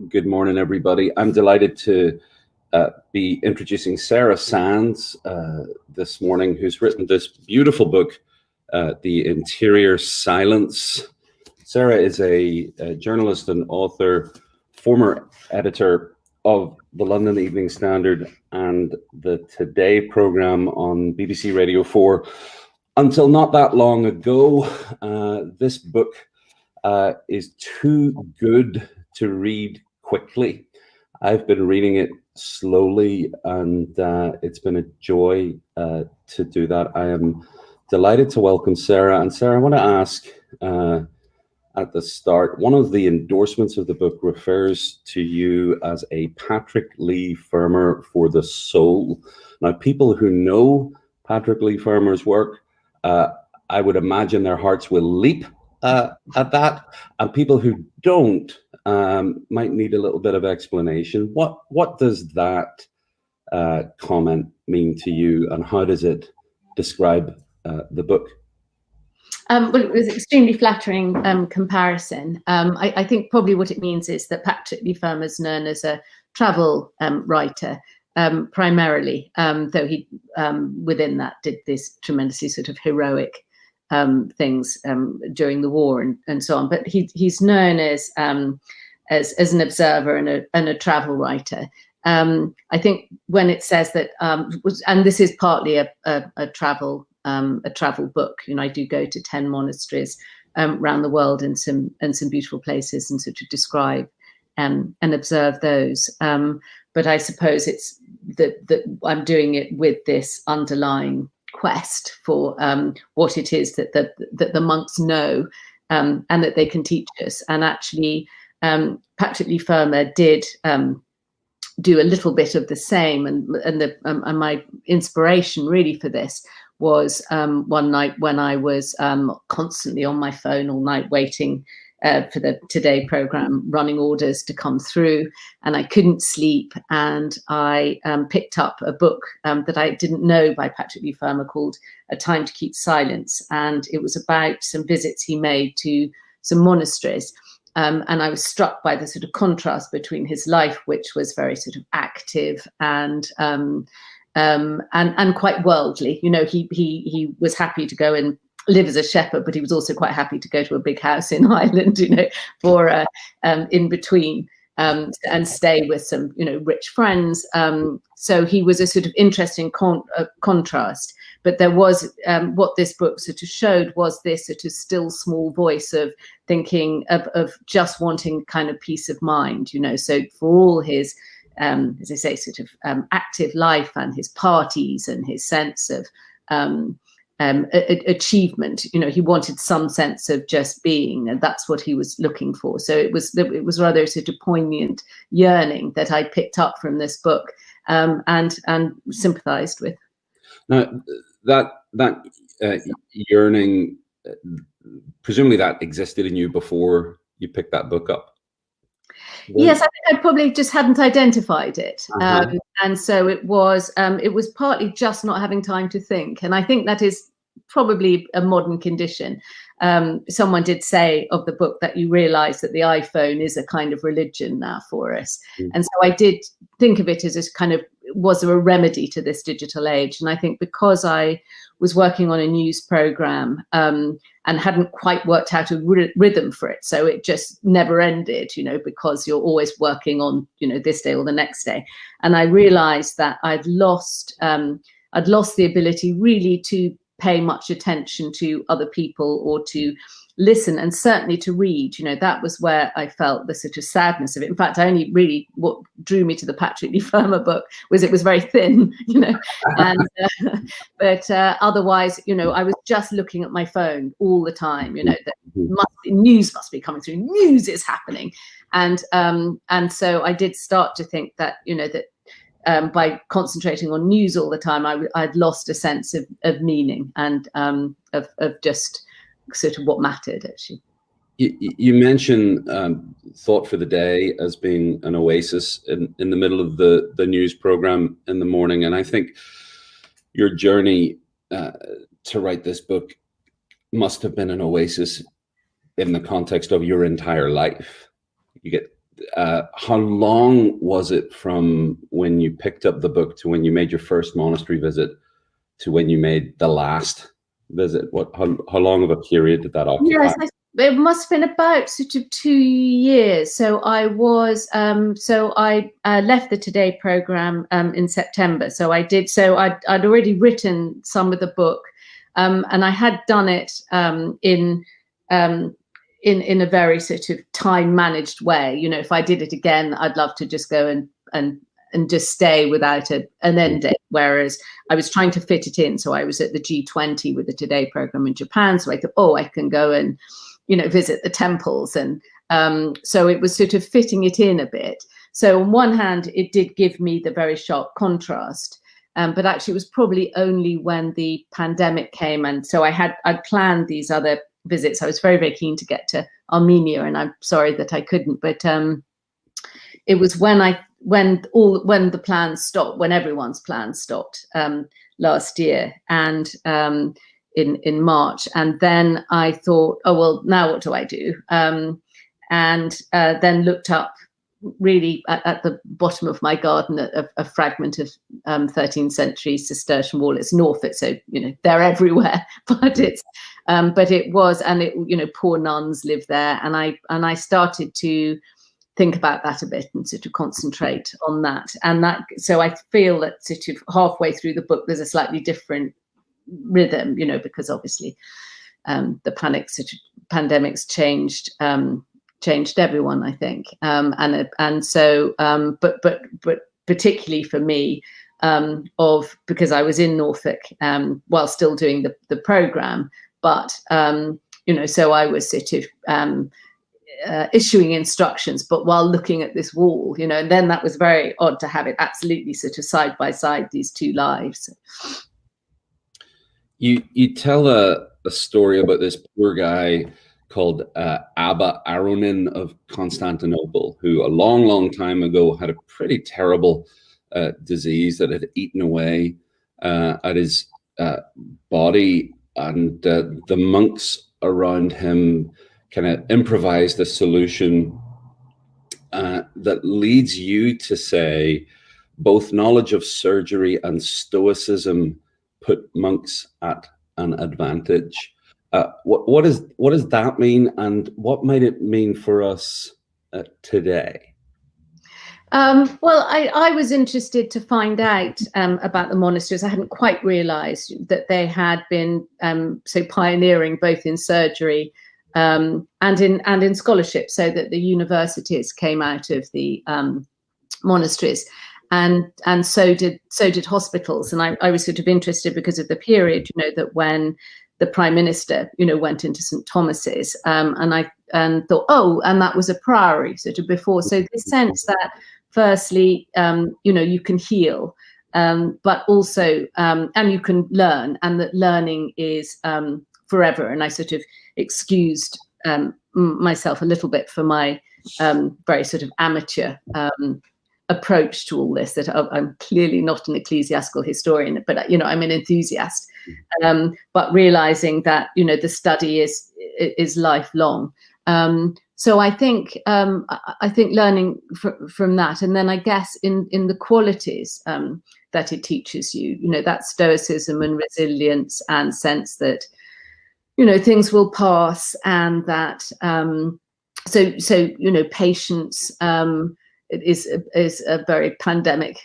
Good morning, everybody. I'm delighted to be introducing Sarah Sands this morning, who's written this beautiful book, The Interior Silence. Sarah is a journalist and author, former editor of the London Evening Standard and the Today programme on BBC Radio 4. Until not that long ago, this book is too good to read quickly. I've been reading it slowly, and it's been a joy to do that. I am delighted to welcome Sarah. And Sarah, I want to ask at the start, one of the endorsements of the book refers to you as a Patrick Leigh-Fermor for the soul. Now, people who know Patrick Leigh-Fermor's work, I would imagine their hearts will leap at that, and people who don't might need a little bit of explanation. What does that comment mean to you, and how does it describe the book? Well, it was an extremely flattering comparison. I think probably what it means is that Patrick Leigh-Fermor is known as a travel writer primarily, though he within that did this tremendously sort of heroic things during the war and so on. But he's known as an observer and a travel writer. I think when it says that, and this is partly a travel book. You know, I do go to 10 monasteries around the world and some beautiful places and sort of describe and observe those. But I suppose it's that I'm doing it with this underlying quest for what it is that the monks know and that they can teach us. And actually, Patrick Leigh-Fermor did do a little bit of the same. And my inspiration really for this was one night when I was constantly on my phone all night waiting for the Today programme, running orders to come through, and I couldn't sleep, and I picked up a book that I didn't know by Patrick Leigh-Fermor called A Time to Keep Silence, and it was about some visits he made to some monasteries, and I was struck by the sort of contrast between his life, which was very sort of active and quite worldly. You know, he was happy to go and live as a shepherd, but he was also quite happy to go to a big house in Ireland, you know, for in between and stay with some, you know, rich friends. So he was a sort of interesting contrast. But there was what this book sort of showed was this sort of still small voice of thinking of just wanting kind of peace of mind, you know. So for all his as I say, sort of active life and his parties and his sense of achievement, you know, he wanted some sense of just being, and that's what he was looking for. So it was rather a sort of poignant yearning that I picked up from this book and sympathized with. Now, that yearning, presumably that existed in you before you picked that book up. Yes, I think I probably just hadn't identified it. And so it was partly just not having time to think. And I think that is probably a modern condition. Someone did say of the book that you realize that the iPhone is a kind of religion now for us. And so I did think of it as a kind of, was there a remedy to this digital age? And I think because I was working on a news program and hadn't quite worked out a rhythm for it, so it just never ended, you know, because you're always working on, you know, this day or the next day. And I realized that I'd lost the ability really to pay much attention to other people or to listen, and certainly to read. You know, that was where I felt the sort of sadness of it. In fact, I only really, what drew me to the Patrick Leigh-Fermor book was it was very thin, you know, and but otherwise, you know, I was just looking at my phone all the time, you know, that news must be coming through, news is happening. And so I did start to think that, you know, that by concentrating on news all the time, I'd lost a sense of meaning and of just sort of what mattered, actually. You mentioned Thought for the Day as being an oasis in the middle of the news program in the morning. And I think your journey to write this book must have been an oasis in the context of your entire life. You get how long was it from when you picked up the book to when you made your first monastery visit to when you made the last visit? How long of a period did that occupy? Yes, it must have been about sort of 2 years. So I was, I left the Today program in September. So I did. So I'd already written some of the book, and I had done it in a very sort of time managed way. You know, if I did it again, I'd love to just go and just stay without an end date. Whereas I was trying to fit it in. So I was at the G20 with the Today program in Japan. So I thought, oh, I can go and, you know, visit the temples. And so it was sort of fitting it in a bit. So on one hand, it did give me the very sharp contrast. But actually, it was probably only when the pandemic came. And so I'd planned these other visits. I was very, very keen to get to Armenia, and I'm sorry that I couldn't. But it was when the plans stopped, when everyone's plans stopped last year, and in March. And then I thought, oh well, now what do I do? And then looked up really at the bottom of my garden a fragment of 13th century Cistercian wall. It's Norfolk, so you know they're everywhere. But it was, and it, you know, poor nuns live there, and I started to think about that a bit and sort of concentrate on that. And that, so I feel that sort of halfway through the book, there's a slightly different rhythm, you know, because obviously the pandemics changed everyone, I think. But particularly for me, because I was in Norfolk while still doing the program, but, you know, so I was sort of, issuing instructions, but while looking at this wall, you know, and then that was very odd to have it absolutely sort of side by side, these two lives. You tell a story about this poor guy called Abba Aronin of Constantinople, who a long time ago had a pretty terrible disease that had eaten away at his body, and the monks around him kind of improvised a solution that leads you to say both knowledge of surgery and stoicism put monks at an advantage. What does that mean, and what might it mean for us today? Well, I was interested to find out about the monasteries. I hadn't quite realized that they had been so pioneering both in surgery and in scholarship, so that the universities came out of the monasteries, and so did hospitals. And I was sort of interested because of the period, you know, that when the Prime Minister, you know, went into St. Thomas's, and thought, oh, and that was a priory sort of before. So this sense that firstly, you know, you can heal, but also, and you can learn, and that learning is forever. And I sort of excused myself a little bit for my very sort of amateur approach to all this, that I'm clearly not an ecclesiastical historian, but, you know, I'm an enthusiast, but realizing that, you know, the study is lifelong. So I think learning from that, and then I guess in the qualities that it teaches you, you know, that stoicism and resilience and sense that, you know, things will pass, and that so you know, patience is a very pandemic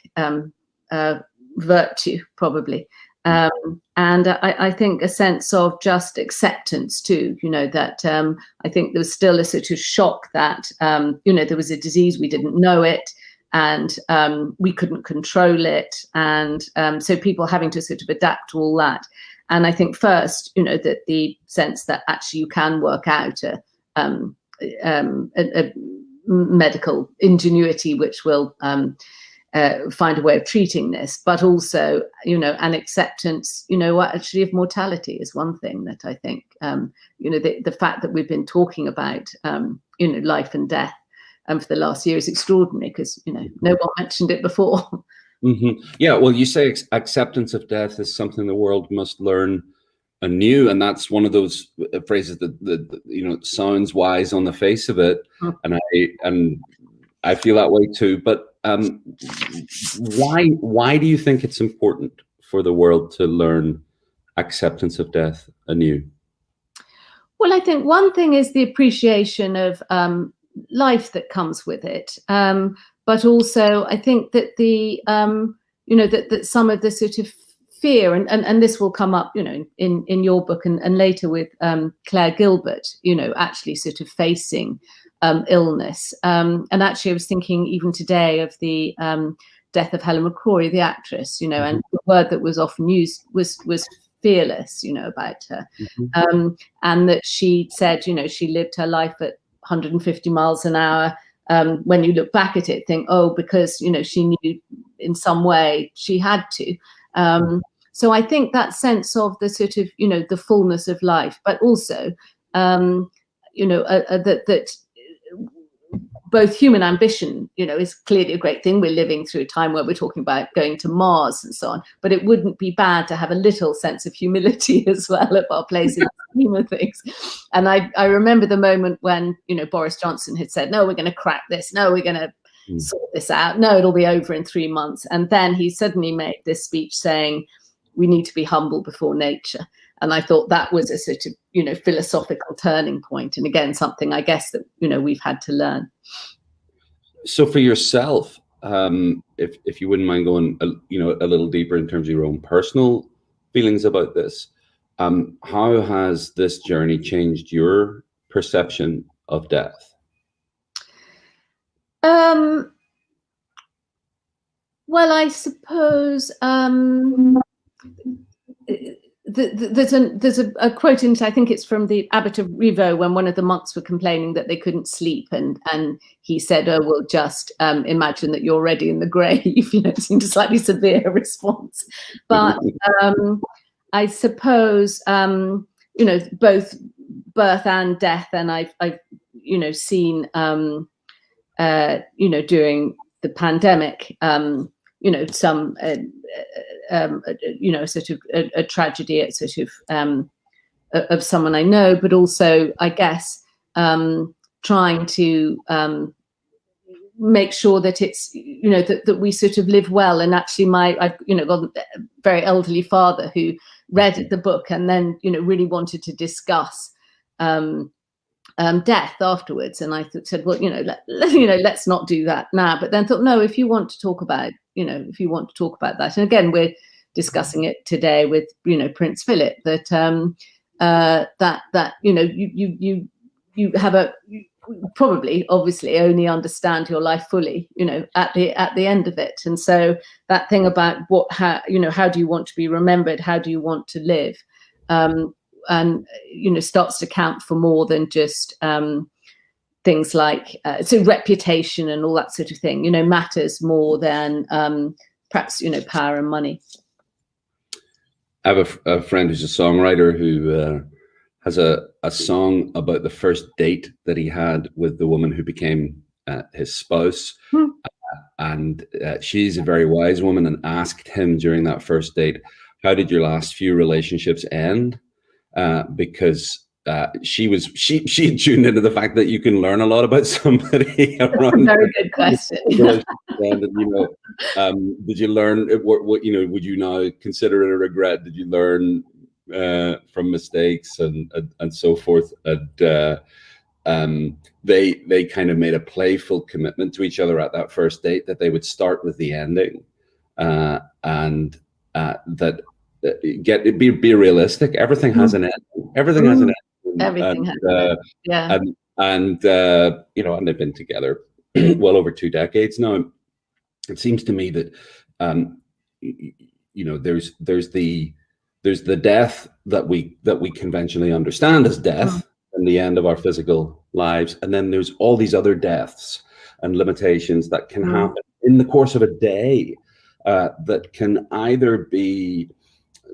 virtue probably, and I think a sense of just acceptance too, you know, that I think there was still a sort of shock that you know, there was a disease, we didn't know it, and we couldn't control it, and so people having to sort of adapt to all that. And I think first, you know, that the sense that actually you can work out a medical ingenuity which will find a way of treating this, but also, you know, an acceptance, you know, actually of mortality is one thing that I think, you know, the fact that we've been talking about, you know, life and death for the last year is extraordinary, because, you know, no one mentioned it before. Mm-hmm. Yeah, well, you say acceptance of death is something the world must learn anew, and that's one of those phrases that you know, sounds wise on the face of it, and I feel that way too. But why do you think it's important for the world to learn acceptance of death anew? Well, I think one thing is the appreciation of life that comes with it, but also I think that the that some of the sort of fear, and this will come up, in your book and later with Claire Gilbert, actually sort of facing illness. And actually, I was thinking even today of the death of Helen McCrory, the actress, and the word that was often used was fearless, about her. And that she said, she lived her life at 150 miles an hour. When you look back at it, think, oh, because, she knew in some way she had to. So I think that sense of the sort of, the fullness of life, but also, that both human ambition, is clearly a great thing. We're living through a time where we're talking about going to Mars and so on, but it wouldn't be bad to have a little sense of humility as well of our place in the scheme of things. And I remember the moment when, Boris Johnson had said, no, we're going to crack this. No, we're going to sort this out. No, it'll be over in 3 months. And then he suddenly made this speech saying, we need to be humble before nature. And I thought that was a sort of, philosophical turning point. And again, something I guess that, we've had to learn. So for yourself, if you wouldn't mind going, a little deeper in terms of your own personal feelings about this, how has this journey changed your perception of death? Well, I suppose there's a quote in, I think it's from the Abbot of Rievaulx, when one of the monks were complaining that they couldn't sleep, and he said, oh, well, just imagine that you're already in the grave. It seemed a slightly severe response. But I suppose, both birth and death, and I've seen, during the pandemic, some sort of a tragedy at sort of someone I know, but also I guess trying to make sure that it's that we sort of live well. And actually I've got a very elderly father who read the book and then really wanted to discuss death afterwards, and I said, well, let's not do that now. But then thought, no, if you want to talk about, that, and again, we're discussing it today with Prince Philip, that you have you probably obviously only understand your life fully at the end of it. And so that thing about how do you want to be remembered, how do you want to live, and starts to count for more than just things like so reputation and all that sort of thing matters more than perhaps power and money. I have a friend who's a songwriter who has a song about the first date that he had with the woman who became his spouse. And she's a very wise woman, and asked him during that first date, how did your last few relationships end? Because she had tuned into the fact that you can learn a lot about somebody. Around very good question. And, did you learn what would you now consider it a regret? Did you learn from mistakes and so forth? And they kind of made a playful commitment to each other at that first date that they would start with the ending, and that be realistic. Everything has an end. Everything has an end. Everything has an end. Yeah. And they've been together well over 2 decades now. It seems to me that there's the death that we conventionally understand as death and the end of our physical lives, and then there's all these other deaths and limitations that can happen in the course of a day, that can either be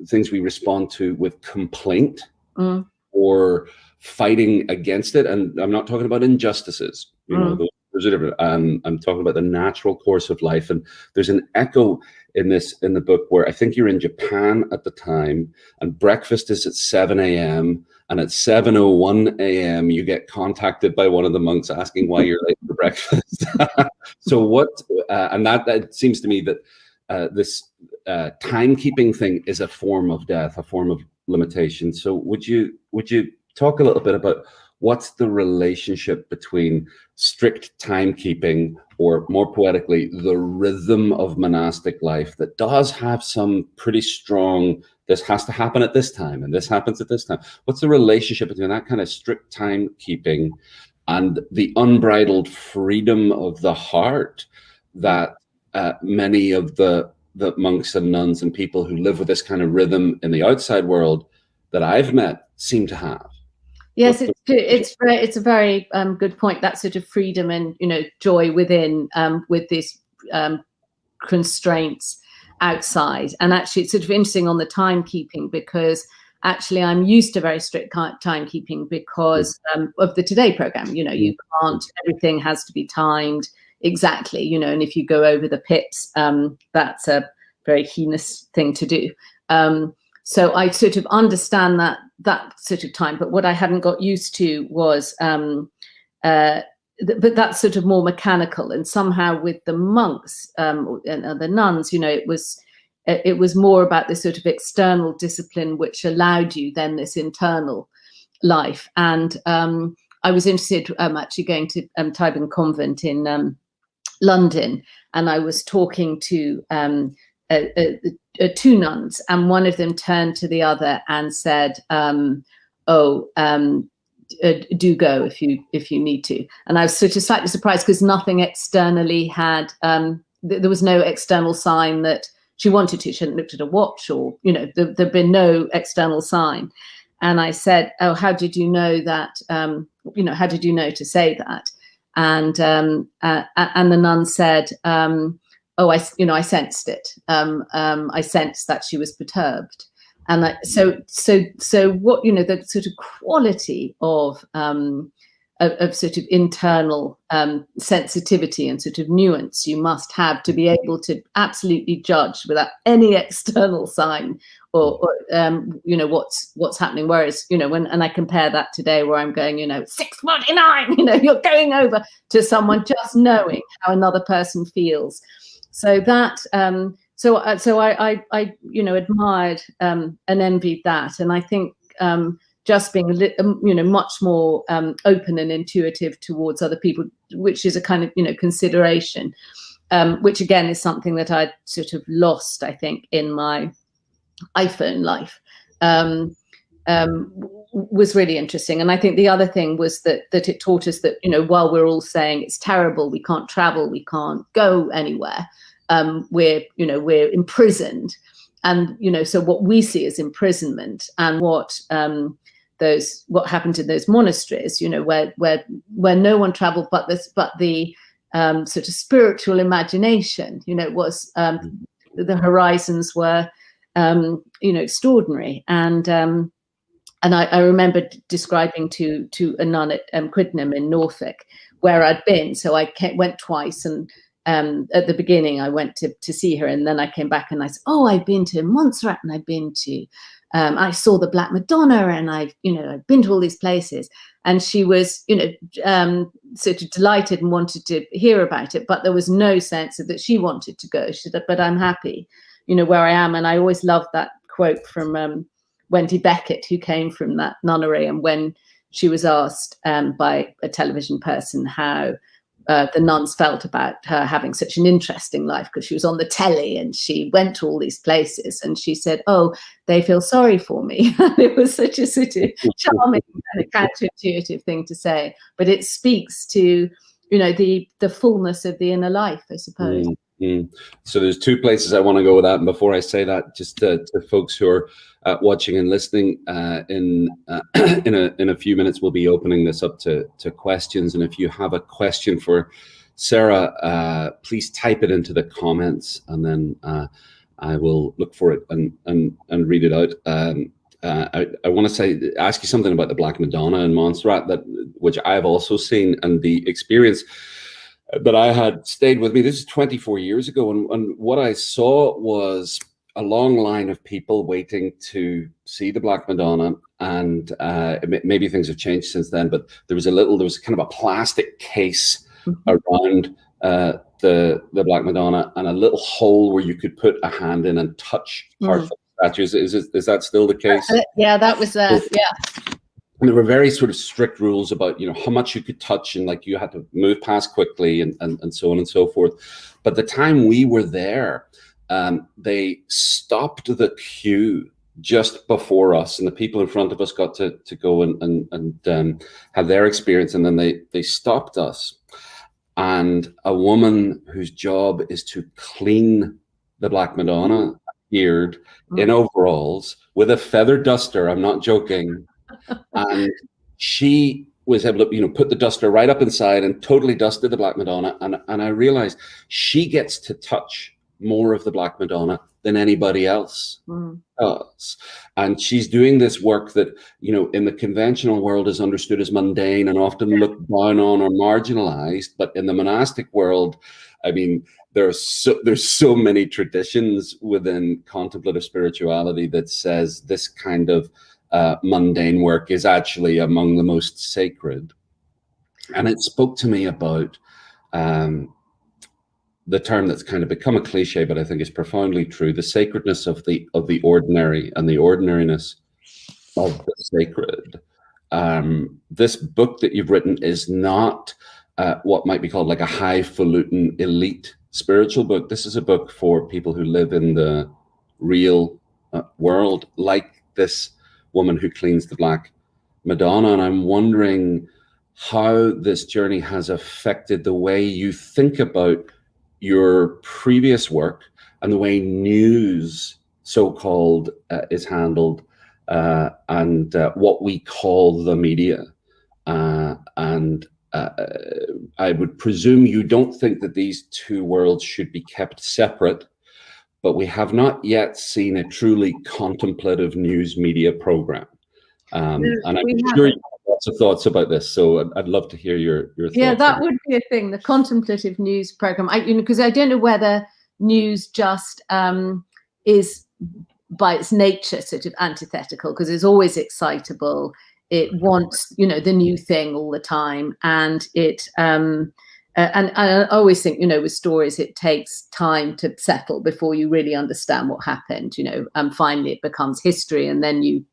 things we respond to with complaint or fighting against it. And I'm not talking about injustices, those There's a different. I'm talking about the natural course of life, and there's an echo in the book where I think you're in Japan at the time, and breakfast is at 7 a.m. and at 7:01 a.m. you get contacted by one of the monks asking why you're late for breakfast. So what? And that seems to me that this timekeeping thing is a form of death, a form of limitation. So would you talk a little bit about what's the relationship between strict timekeeping, or more poetically, the rhythm of monastic life that does have some pretty strong, this has to happen at this time and this happens at this time. What's the relationship between that kind of strict timekeeping and the unbridled freedom of the heart that many of the monks and nuns and people who live with this kind of rhythm in the outside world that I've met seem to have? Yes, it's a very good point. That sort of freedom and joy within, with these constraints outside. And actually, it's sort of interesting on the timekeeping, because actually I'm used to very strict timekeeping because of the Today program. You can't. Everything has to be timed exactly. And if you go over the pips, that's a very heinous thing to do. So I sort of understand that sort of time, but what I hadn't got used to was, but that's sort of more mechanical. And somehow with the monks and the nuns, it was more about this sort of external discipline, which allowed you then this internal life. And I was interested, actually going to Tyburn Convent in London, and I was talking to two nuns, and one of them turned to the other and said, do go if you need to. And I was sort of slightly surprised, because nothing externally had, there was no external sign that she wanted to. She hadn't looked at a watch, or there'd been no external sign. And I said, oh, how did you know that? How did you know to say that? And the nun said, oh, I sensed it. I sensed that she was perturbed. And so what, the sort of quality of sort of internal sensitivity and sort of nuance you must have to be able to absolutely judge without any external sign or what's happening. Whereas, and I compare that today, where I'm going, 6:49, you're going over to someone just knowing how another person feels. So that, so I admired and envied that, and I think just being much more open and intuitive towards other people, which is a kind of consideration, which again is something that I sort of lost, I think, in my iPhone life, was really interesting. And I think the other thing was that it taught us that while we're all saying it's terrible, we can't travel, we can't go anywhere. We're imprisoned, and so what we see as imprisonment, and what happened in those monasteries, where no one traveled, but the sort of spiritual imagination, was the horizons were extraordinary. And I remember describing to a nun at Quidnam in Norfolk where I'd been. So I went twice, and at the beginning I went to see her, and then I came back and I said, oh, I've been to Montserrat, and I've been to, I saw the Black Madonna, and I've been to all these places. And she was, sort of delighted and wanted to hear about it, but there was no sense that she wanted to go. She said, but I'm happy, where I am. And I always loved that quote from Wendy Beckett, who came from that nunnery, and when she was asked by a television person how the nuns felt about her having such an interesting life, because she was on the telly and she went to all these places, and she said, oh, they feel sorry for me. And it was such a sort of charming and a counterintuitive thing to say, but it speaks to the fullness of the inner life, I suppose. So there's two places I want to go with that, and before I say that, just to folks who are watching and listening, in a few minutes we'll be opening this up to questions, and if you have a question for Sarah, please type it into the comments, and then I will look for it and read it out. I want to ask you something about the Black Madonna in Montserrat, which I've also seen, and the experience that I had stayed with me. This is 24 years ago, and what I saw was a long line of people waiting to see the Black Madonna, and maybe things have changed since then, but there was kind of a plastic case around the Black Madonna, and a little hole where you could put a hand in and touch part of the statues. Is that still the case? Yeah, that was yeah. And there were very sort of strict rules about, how much you could touch, and like you had to move past quickly, and so on and so forth. But the time we were there, they stopped the queue just before us, and the people in front of us got to go and have their experience, and then they stopped us. And a woman whose job is to clean the Black Madonna appeared in overalls with a feather duster. I'm not joking. And she was able to, put the duster right up inside and totally dusted the Black Madonna. And I realized she gets to touch more of the Black Madonna than anybody else does. And she's doing this work that, in the conventional world is understood as mundane and often looked down on or marginalized. But in the monastic world, I mean, there's so many traditions within contemplative spirituality that says this kind of mundane work is actually among the most sacred. And it spoke to me about the term that's kind of become a cliche, but I think is profoundly true: the sacredness of the ordinary and the ordinariness of the sacred. This book that you've written is not what might be called like a highfalutin elite spiritual book. This is a book for people who live in the real world, like this woman who cleans the Black Madonna. And I'm wondering how this journey has affected the way you think about your previous work and the way news, so-called, is handled, and what we call the media. And I would presume you don't think that these two worlds should be kept separate, but we have not yet seen a truly contemplative news media program. And I'm sure you have lots of thoughts about this, so I'd love to hear your thoughts. Yeah, that would be a thing, the contemplative news program. Because I don't know whether news just is by its nature sort of antithetical, because it's always excitable. It wants, the new thing all the time, and it and I always think, with stories, it takes time to settle before you really understand what happened. Finally it becomes history, and then you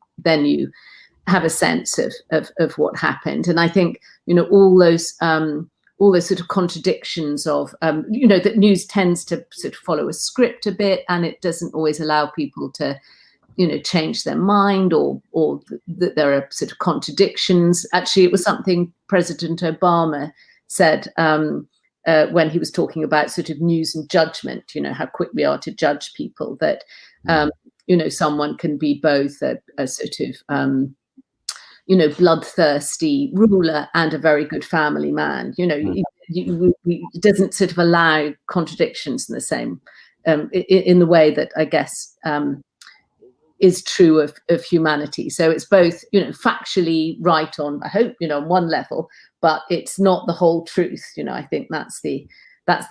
have a sense of what happened. And I think, all those sort of contradictions of, that news tends to sort of follow a script a bit, and it doesn't always allow people to, change their mind, or that there are sort of contradictions. Actually, it was something President Obama said when he was talking about sort of news and judgment, how quick we are to judge people, that, someone can be both a sort of, bloodthirsty ruler and a very good family man. It doesn't sort of allow contradictions in the same, in the way that I guess is true of humanity. So it's both, factually right on, I hope, on one level, but it's not the whole truth. I think that's the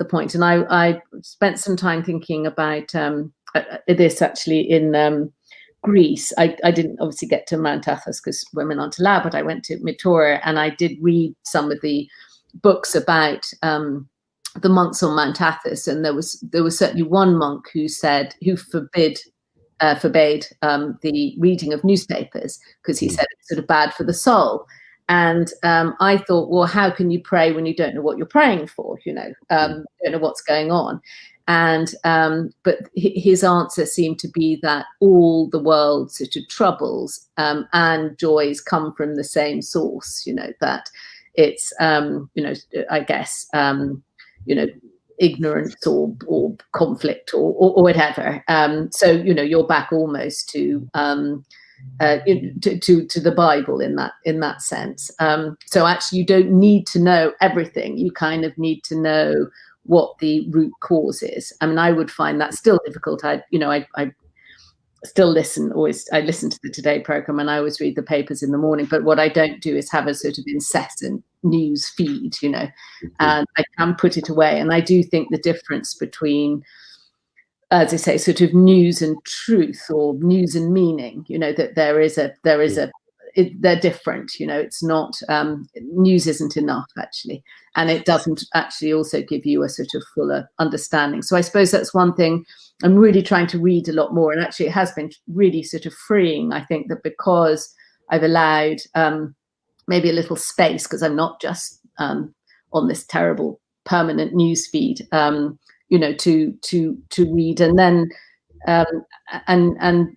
point. And I spent some time thinking about this actually in Greece. I didn't obviously get to Mount Athos because women aren't allowed, but I went to Mitaura, and I did read some of the books about the monks on Mount Athos, and there was certainly one monk who forbade the reading of newspapers, because he said it's sort of bad for the soul. And I thought, well, how can you pray when you don't know what you're praying for? Don't know what's going on. And but his answer seemed to be that all the world's sort of troubles and joys come from the same source. That it's I guess ignorance or conflict or whatever. So you're back almost to the Bible in that sense. So actually, you don't need to know everything. You kind of need to know what the root cause is. I mean, I would find that still difficult. still I listen to the Today program, and I always read the papers in the morning, but what I don't do is have a sort of incessant news feed, and I can put it away. And I do think the difference between, as I say, sort of news and truth, or news and meaning, that they're different. It's not, news isn't enough, actually, and it doesn't actually also give you a sort of fuller understanding. So I suppose that's one thing I'm really trying to read a lot more, and actually it has been really sort of freeing. I think that because I've allowed maybe a little space, because I'm not just on this terrible permanent news feed, to read, and then and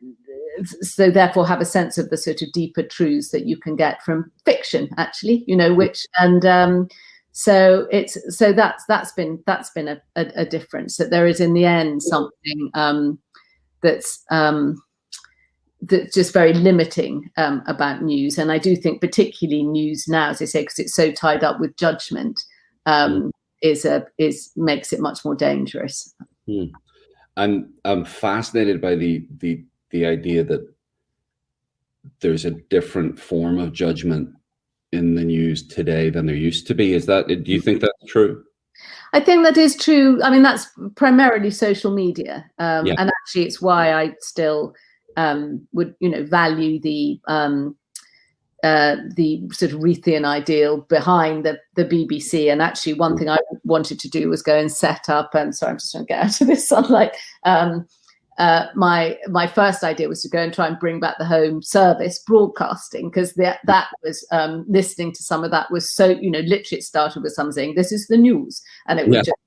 so therefore have a sense of the sort of deeper truths that you can get from fiction, actually, which, and so that's been a difference, that there is in the end something that's just very limiting about news. And I do think particularly news now, as I say, because it's so tied up with judgment, makes it much more dangerous. I'm fascinated by the idea that there's a different form of judgment in the news today than there used to be. Do you think that's true? I think that is true. I mean, that's primarily social media, and actually it's why I still would value the sort of Reithian ideal behind the BBC. And actually one thing I wanted to do was go and set up, sorry, I'm just trying to get out of this sunlight. My first idea was to go and try and bring back the home service broadcasting, because that was listening to some of that was so, literally it started with someone saying, "This is the news," and it was just,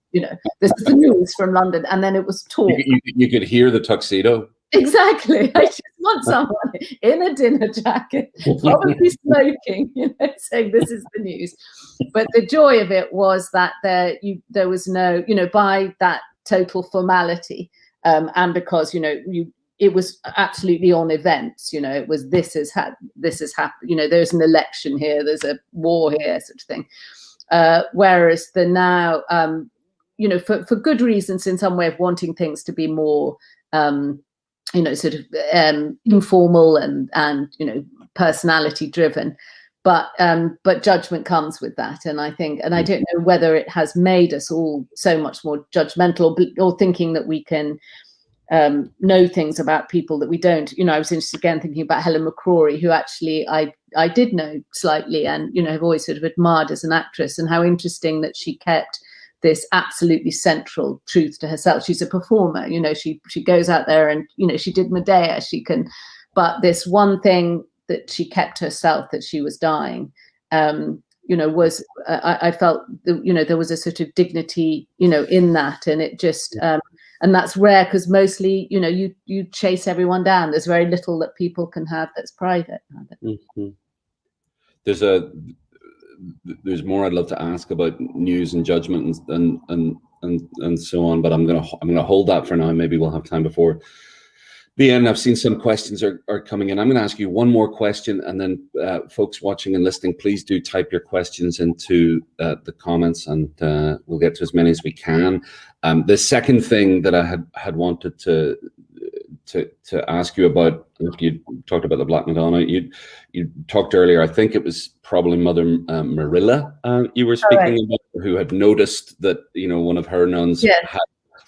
"This is the news from London," and then it was talk. You could hear the tuxedo. Exactly. I just want someone in a dinner jacket, probably smoking, saying this is the news. But the joy of it was that there was no, by that total formality, and because it was absolutely on events. It was this has happened. There's an election here, there's a war here, sort of thing. Whereas the now, for good reasons, in some way of wanting things to be more sort of informal and personality driven, but judgment comes with that. And I think, and I don't know whether it has made us all so much more judgmental, or thinking that we can know things about people that we don't. I was interested again thinking about Helen McCrory, who actually I did know slightly, and have always sort of admired as an actress, and how interesting that she kept this absolutely central truth to herself. She's a performer, she goes out there and, she did Medea, but this one thing that she kept herself, that she was dying, was, I felt, there was a sort of dignity, in that. And it just, and that's rare, because mostly, you chase everyone down. There's very little that people can have that's private. Mm-hmm. There's more I'd love to ask about news and judgment and so on, but I'm gonna hold that for now. Maybe we'll have time before the end. I've seen some questions are coming in. I'm gonna ask you one more question, and then folks watching and listening, please do type your questions into the comments, and we'll get to as many as we can. The second thing that I had wanted to ask you about, you talked about the Black Madonna. You talked earlier, I think it was probably Mother Marilla you were speaking about, who had noticed that one of her nuns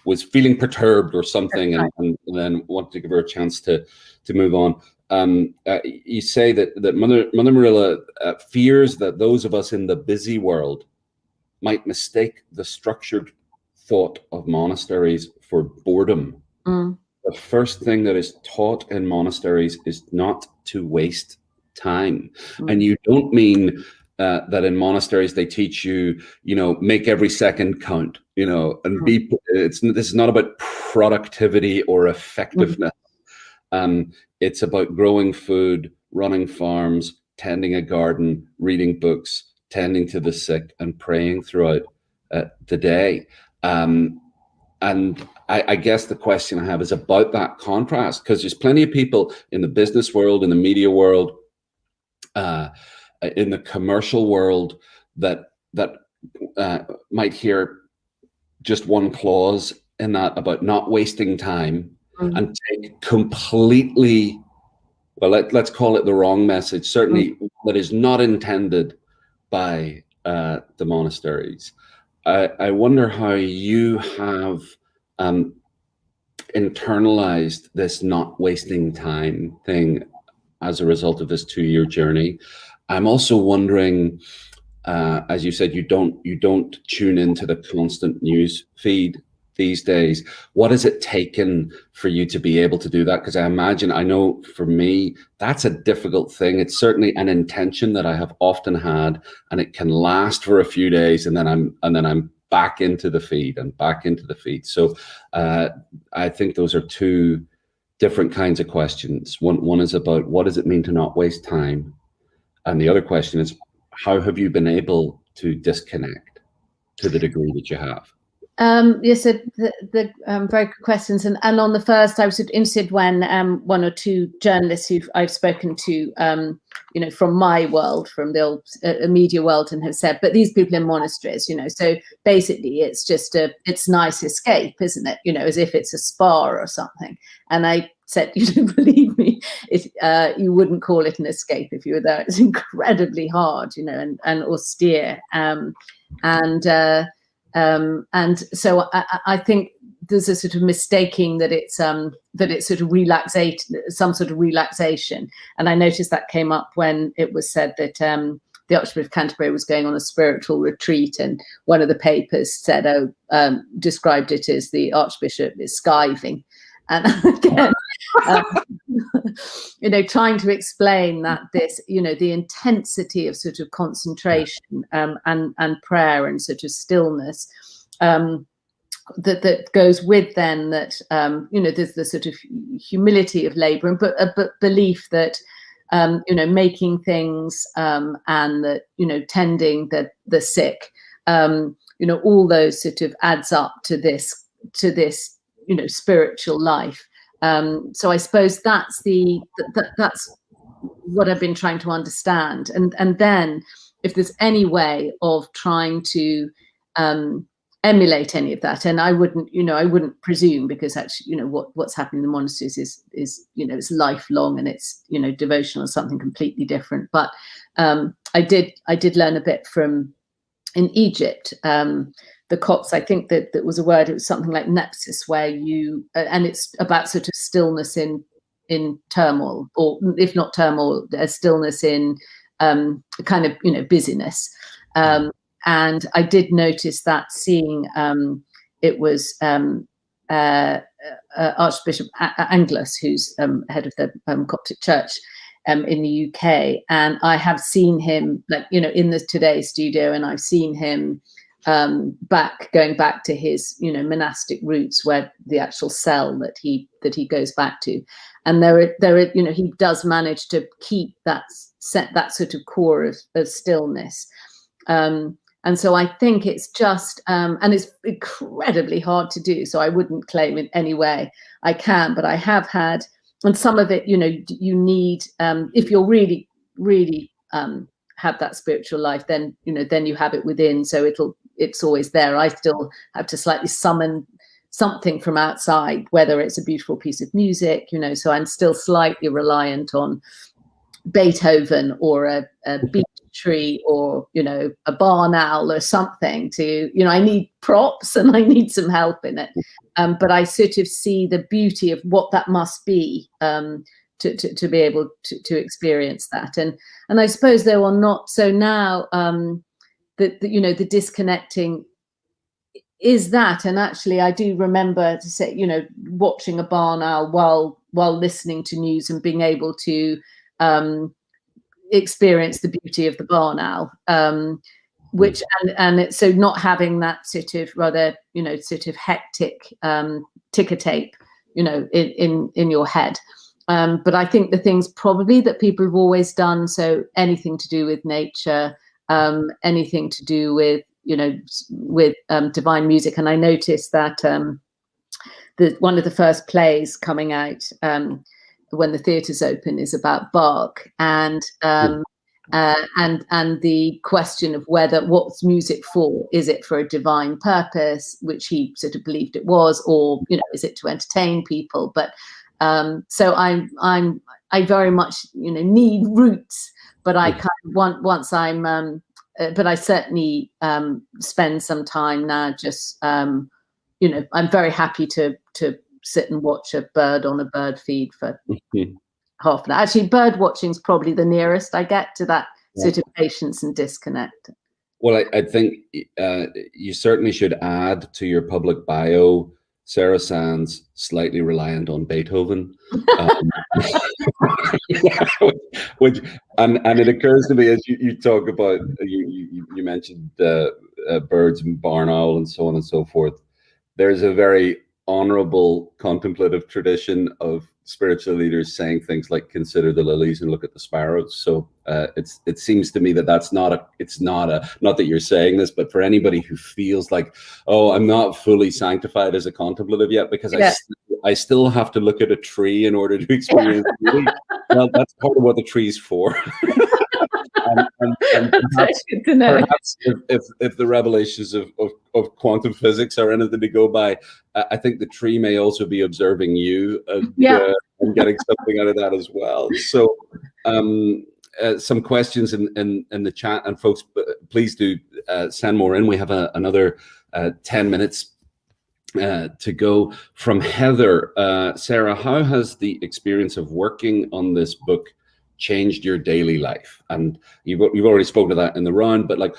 was feeling perturbed or something, and then wanted to give her a chance to move on. You say that Mother Marilla fears that those of us in the busy world might mistake the structured thought of monasteries for boredom. The first thing that is taught in monasteries is not to waste time. And you don't mean that in monasteries they teach you, make every second count, and this is not about productivity or effectiveness. It's about growing food, running farms, tending a garden, reading books, tending to the sick, and praying throughout the day. And I guess the question I have is about that contrast, because there's plenty of people in the business world, in the media world, in the commercial world that might hear just one clause in that about not wasting time, and take completely, well, let's call it the wrong message, certainly that is not intended by the monasteries. I wonder how you have internalized this not wasting time thing as a result of this 2-year journey. I'm also wondering, as you said, you don't tune into the constant news feed these days. What has it taken for you to be able to do that? Because I know for me, that's a difficult thing. It's certainly an intention that I have often had, and it can last for a few days, and then I'm back into the feed and back into the feed. So I think those are two different kinds of questions. One is about what does it mean to not waste time? And the other question is, how have you been able to disconnect to the degree that you have? Yes, so the very good questions. And on the first, I was interested when one or two journalists who I've spoken to, from my world, from the old media world, and have said, but these people in monasteries, so basically it's just it's nice escape, isn't it? As if it's a spa or something. And I said, believe me, you wouldn't call it an escape if you were there. It's incredibly hard, and austere. And so I think there's a sort of mistaking that it's sort of some sort of relaxation. And I noticed that came up when it was said that the Archbishop of Canterbury was going on a spiritual retreat, and one of the papers said, described it as the Archbishop is skiving. And again, trying to explain that this, the intensity of sort of concentration and prayer and sort of stillness that goes with then that, there's the sort of humility of labour, but belief that, making things and that, tending the sick, all those sort of adds up to this, spiritual life. So I suppose that's that's what I've been trying to understand. And then if there's any way of trying to emulate any of that, and I wouldn't presume, because actually, what's happening in the monasteries is it's lifelong, and it's, devotional is something completely different. But I did learn a bit from in Egypt. The Copts, I think that was a word, it was something like nepsis, where you, and it's about sort of stillness in turmoil, or if not turmoil, a stillness in kind of, busyness. And I did notice that seeing, it was Archbishop Angelus, who's head of the Coptic Church in the UK. And I have seen him, in the Today studio, and I've seen him going back to his monastic roots, where the actual cell that he goes back to, and there are he does manage to keep that sort of core of stillness, and so I think it's just and it's incredibly hard to do, so I wouldn't claim in any way I can, but I have had, and some of it you need, if you're really have that spiritual life, then then you have it within, so it's always there. I still have to slightly summon something from outside, whether it's a beautiful piece of music, so I'm still slightly reliant on Beethoven or a beech tree, or a barn owl or something to, I need props and I need some help in it, but I sort of see the beauty of what that must be, to be able to experience that, and I suppose there are not, so now the disconnecting is that. And actually I do remember to say, watching a barn owl while listening to news, and being able to experience the beauty of the barn owl, which and it's, so not having that sort of rather sort of hectic ticker tape in your head, but I think the things probably that people have always done, so anything to do with nature, anything to do with with divine music. And I noticed that one of the first plays coming out when the theatres open is about Bach, and and the question of what's music for? Is it for a divine purpose, which he sort of believed it was, or is it to entertain people? But so I very much need roots, but I kind of once I'm but I certainly spend some time now just I'm very happy to sit and watch a bird on a bird feed for half an hour. Actually, bird watching is probably the nearest I get to that sort of patience and disconnect. Well, I think you certainly should add to your public bio, Sarah Sands, slightly reliant on Beethoven. Which and it occurs to me as you talk about, you mentioned birds and barn owl and so on and so forth. There's a very honorable contemplative tradition of spiritual leaders saying things like consider the lilies and look at the sparrows. So it seems to me that not that you're saying this, but for anybody who feels like, oh, I'm not fully sanctified as a contemplative yet because I still have to look at a tree in order to experience beauty. Well, that's part of what the tree's for. and perhaps if the revelations of quantum physics are anything to go by, I think the tree may also be observing you and getting something out of that as well. So some questions in the chat, and folks, please do send more in. We have another 10 minutes to go. From Heather. Sarah, how has the experience of working on this book changed your daily life? And you've already spoken to that in the round, but like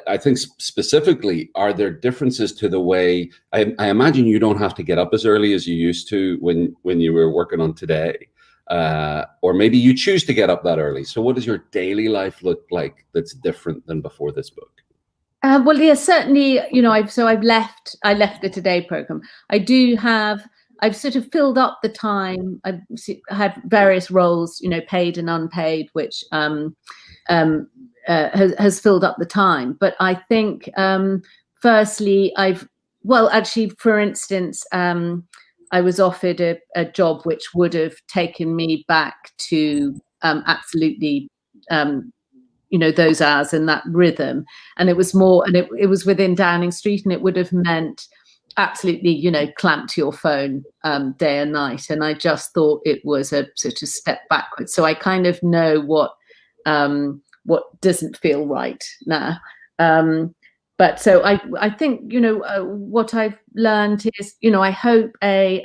I think specifically, are there differences to the way I imagine you don't have to get up as early as you used to when you were working on Today, or maybe you choose to get up that early. So what does your daily life look like that's different than before this book? Well, yeah, certainly. I left the Today program. I've sort of filled up the time. I've had various roles, paid and unpaid, which has filled up the time. But I think, firstly, for instance, I was offered a job which would have taken me back to absolutely, those hours and that rhythm. And it was it was within Downing Street, and it would have meant absolutely, clamped to your phone day and night. And I just thought it was a sort of step backwards. So I kind of know what doesn't feel right now. But so I think, what I've learned is, I hope a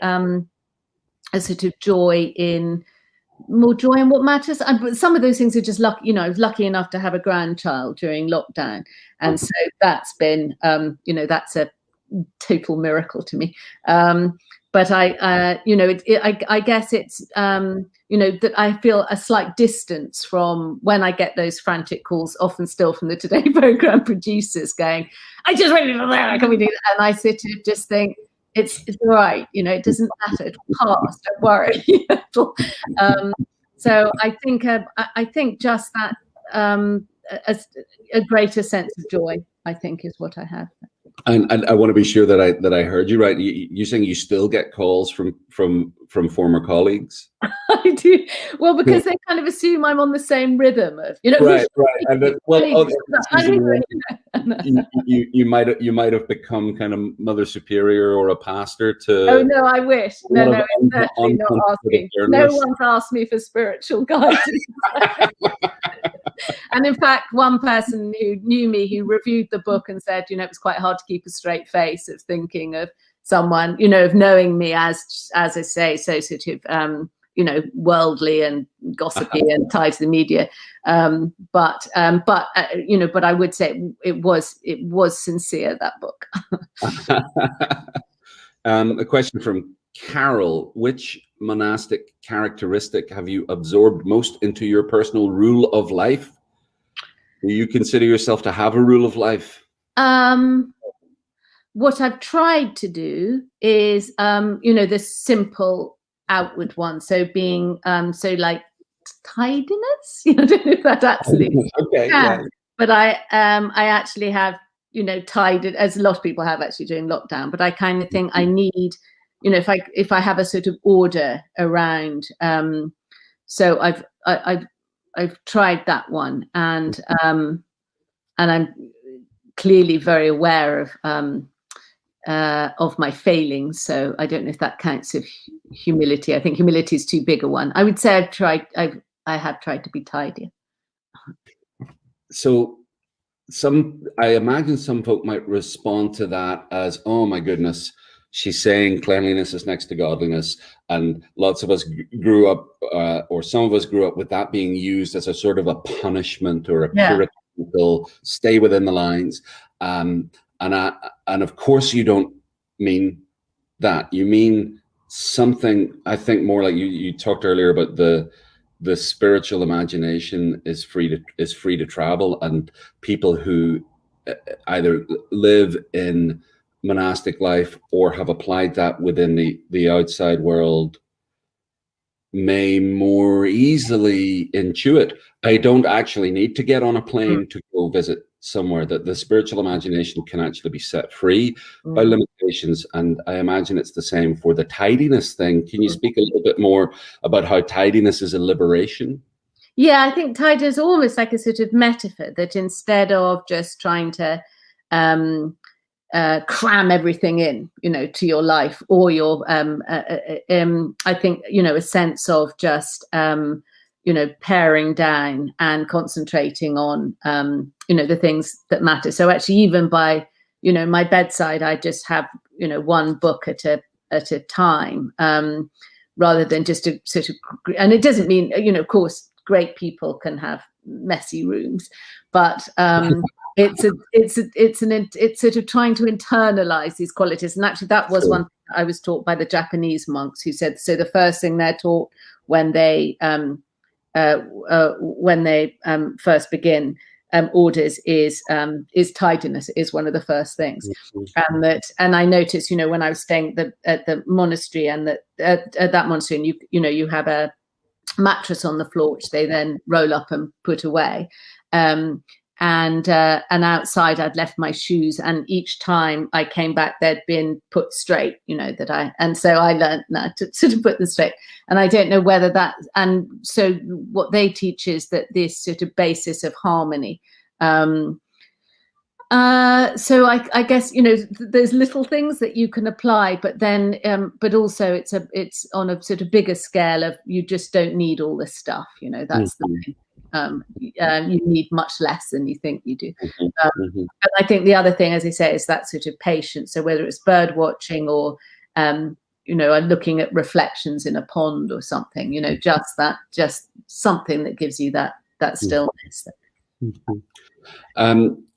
sort of more joy in what matters. But some of those things are just lucky. I was lucky enough to have a grandchild during lockdown. And so that's been, that's a total miracle to me. But I guess it's, that I feel a slight distance from when I get those frantic calls, often still from the Today program producers going, I just really don't know, how can we do that? And I sort of just think, it's all right, it doesn't matter, it'll pass, don't worry. So I think just that a greater sense of joy, I think, is what I have. And I want to be sure that I heard you right. You're saying you still get calls from former colleagues? I do. Well, because they kind of assume I'm on the same rhythm of, right. And you might have become kind of Mother Superior or a pastor to. Oh no, I wish. No, it's certainly not asking. No one's asked me for spiritual guidance. And in fact, one person who knew me, who reviewed the book and said, it was quite hard to keep a straight face of thinking of someone, of knowing me as I say, so sort of, worldly and gossipy and tied to the media. But I would say it was sincere, that book. A question from Carol: which monastic characteristic have you absorbed most into your personal rule of life? Do you consider yourself to have a rule of life? What I've tried to do is, this simple outward one. So being, like tidiness. I don't know if that actually. Okay. Yeah. But I actually have, tidied, as a lot of people have actually during lockdown. But I kind of think I need, if I have a sort of order around. So I've I've tried that one, and I'm clearly very aware of my failings. So I don't know if that counts as humility. I think humility is too big a one. I would say I have tried to be tidier. So I imagine some folk might respond to that as, oh my goodness, she's saying cleanliness is next to godliness, and lots of us grew up, or some of us grew up with that being used as a sort of a punishment or a puritanical stay within the lines. And of course you don't mean that. You mean something, I think, more like you talked earlier about the spiritual imagination is free to travel, and people who either live in monastic life or have applied that within the outside world may more easily intuit, I don't actually need to get on a plane to go visit somewhere, that the spiritual imagination can actually be set free by limitations. And I imagine it's the same for the tidiness thing. Can you speak a little bit more about how tidiness is a liberation? Yeah, I think tidiness is almost like a sort of metaphor, that instead of just trying to cram everything in, to your life or your, I think, a sense of just, paring down and concentrating on, the things that matter. So actually, even by, my bedside, I just have, one book at a time, rather than just a sort of, and it doesn't mean, of course, great people can have messy rooms, but it's sort of trying to internalize these qualities. And actually, that was one thing I was taught by the Japanese monks, who said, so the first thing they're taught when they first begin orders is tidiness. It is one of the first things. And I noticed, when I was staying at the monastery, and at that monastery, and you have a mattress on the floor, which they then roll up and put away. And outside I'd left my shoes, and each time I came back, they'd been put straight, and so I learned now to sort of put them straight. And I don't know whether that, and so what they teach is that this sort of basis of harmony. So I guess, there's little things that you can apply, but then, but also it's on a sort of bigger scale of, you just don't need all this stuff, that's the thing. You need much less than you think you do. And I think the other thing, as I say, is that sort of patience. So whether it's bird watching or, I'm looking at reflections in a pond or something, just something that gives you that stillness.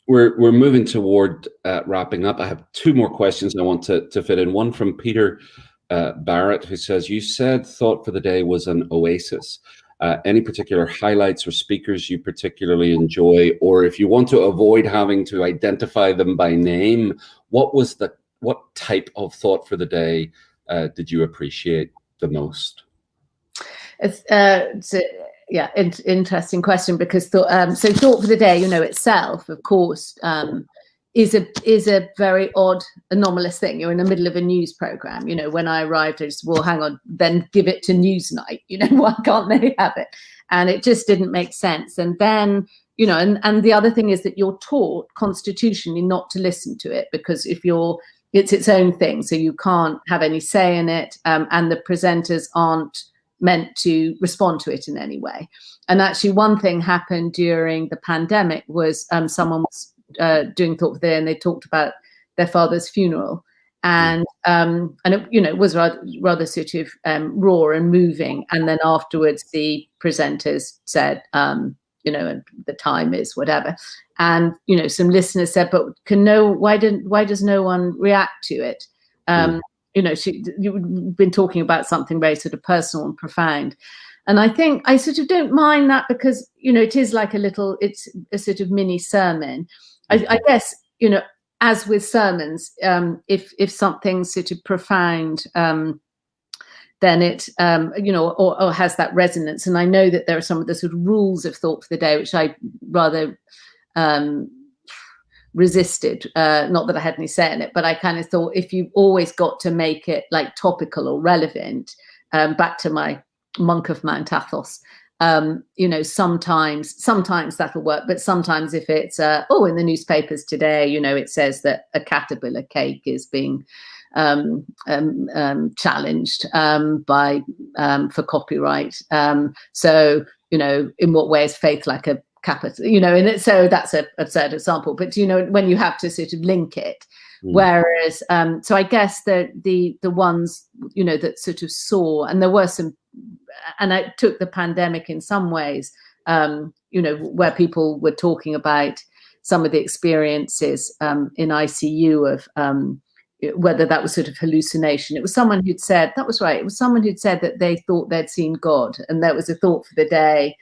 We're moving toward wrapping up. I have two more questions I want to fit in. One from Peter Barrett, who says, you said thought for the day was an oasis. Any particular highlights or speakers you particularly enjoy, or if you want to avoid having to identify them by name, what type of thought for the day did you appreciate the most? It's interesting question, because thought for the day, itself, of course, is a very odd, anomalous thing. You're in the middle of a news program. When I arrived, I just, well, hang on, then give it to Newsnight. Why can't they have it? And it just didn't make sense. And then, and the other thing is that you're taught constitutionally not to listen to it, because it's its own thing, so you can't have any say in it, and the presenters aren't meant to respond to it in any way. And actually, one thing happened during the pandemic was someone was doing thought for the day, and they talked about their father's funeral, and it was rather sort of raw and moving. And then afterwards, the presenters said, the time is whatever, and some listeners said, but why does no one react to it? You've been talking about something very sort of personal and profound. And I think I sort of don't mind that, because, it is like it's a sort of mini sermon. I guess, as with sermons, if something's sort of profound, then it, or has that resonance. And I know that there are some of the sort of rules of thought for the day, which I rather resisted, not that I had any say in it, but I kind of thought, if you've always got to make it like topical or relevant, back to my monk of Mount Athos, You know, sometimes that'll work, but sometimes if it's in the newspapers today, you know, it says that a caterpillar cake is being challenged by for copyright. So, you know, in what way is faith like a capital? You know, and so that's an absurd example. But you know, when you have to sort of link it. Whereas, so I guess the ones, you know, that sort of saw, and there were some, and I took the pandemic in some ways, you know, where people were talking about some of the experiences in ICU of whether that was sort of hallucination. It was someone who'd said, that was right, it was someone who'd said that they thought they'd seen God, and that was a thought for the day,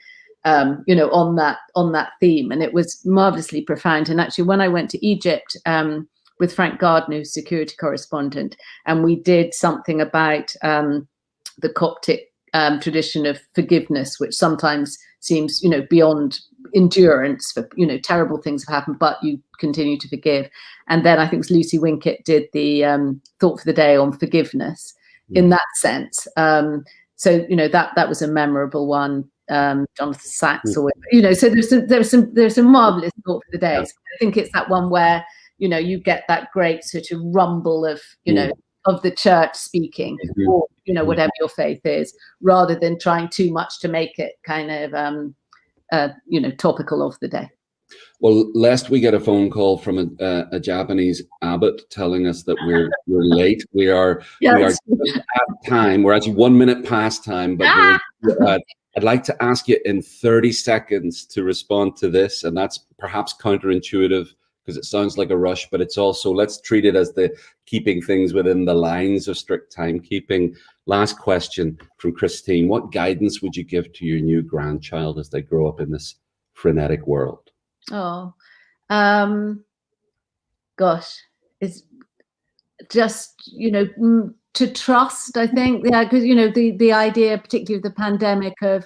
you know, on that theme. And it was marvelously profound. And actually, when I went to Egypt, with Frank Gardner, who's security correspondent, and we did something about the Coptic tradition of forgiveness, which sometimes seems, you know, beyond endurance. For, you know, terrible things have happened, but you continue to forgive. And then I think it was Lucy Winkett did the thought for the day on forgiveness in that sense. So, you know, that was a memorable one. Jonathan Sachs, or you know, so there's some marvelous thought for the day. So I think it's that one where, you know, you get that great sort of rumble of, you know, of the church speaking, or, you know, whatever your faith is, rather than trying too much to make it kind of, you know, topical of the day. Well, lest we get a phone call from a Japanese abbot telling us that we're late, we are at time. We're actually 1 minute past time, but I'd like to ask you in 30 seconds to respond to this, and that's perhaps counterintuitive, because it sounds like a rush, but it's also, let's treat it as the keeping things within the lines of strict timekeeping. Last question from Christine. What guidance would you give to your new grandchild as they grow up in this frenetic world? Oh, gosh, it's just, you know, to trust, I think. Yeah, because, you know, the idea, particularly of the pandemic, of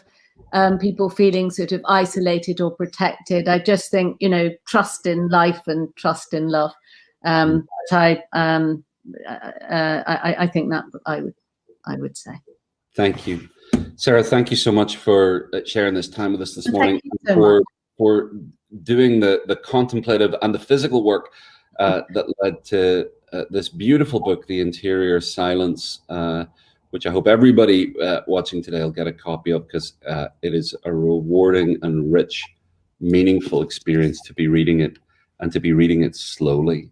people feeling sort of isolated or protected. I just think, you know, trust in life and trust in love. I think that I would say. Thank you, Sarah. Thank you so much for sharing this time with us this morning, for doing the contemplative and the physical work that led to this beautiful book, The Interior Silence, which I hope everybody watching today will get a copy of, because it is a rewarding and rich, meaningful experience to be reading it, and to be reading it slowly.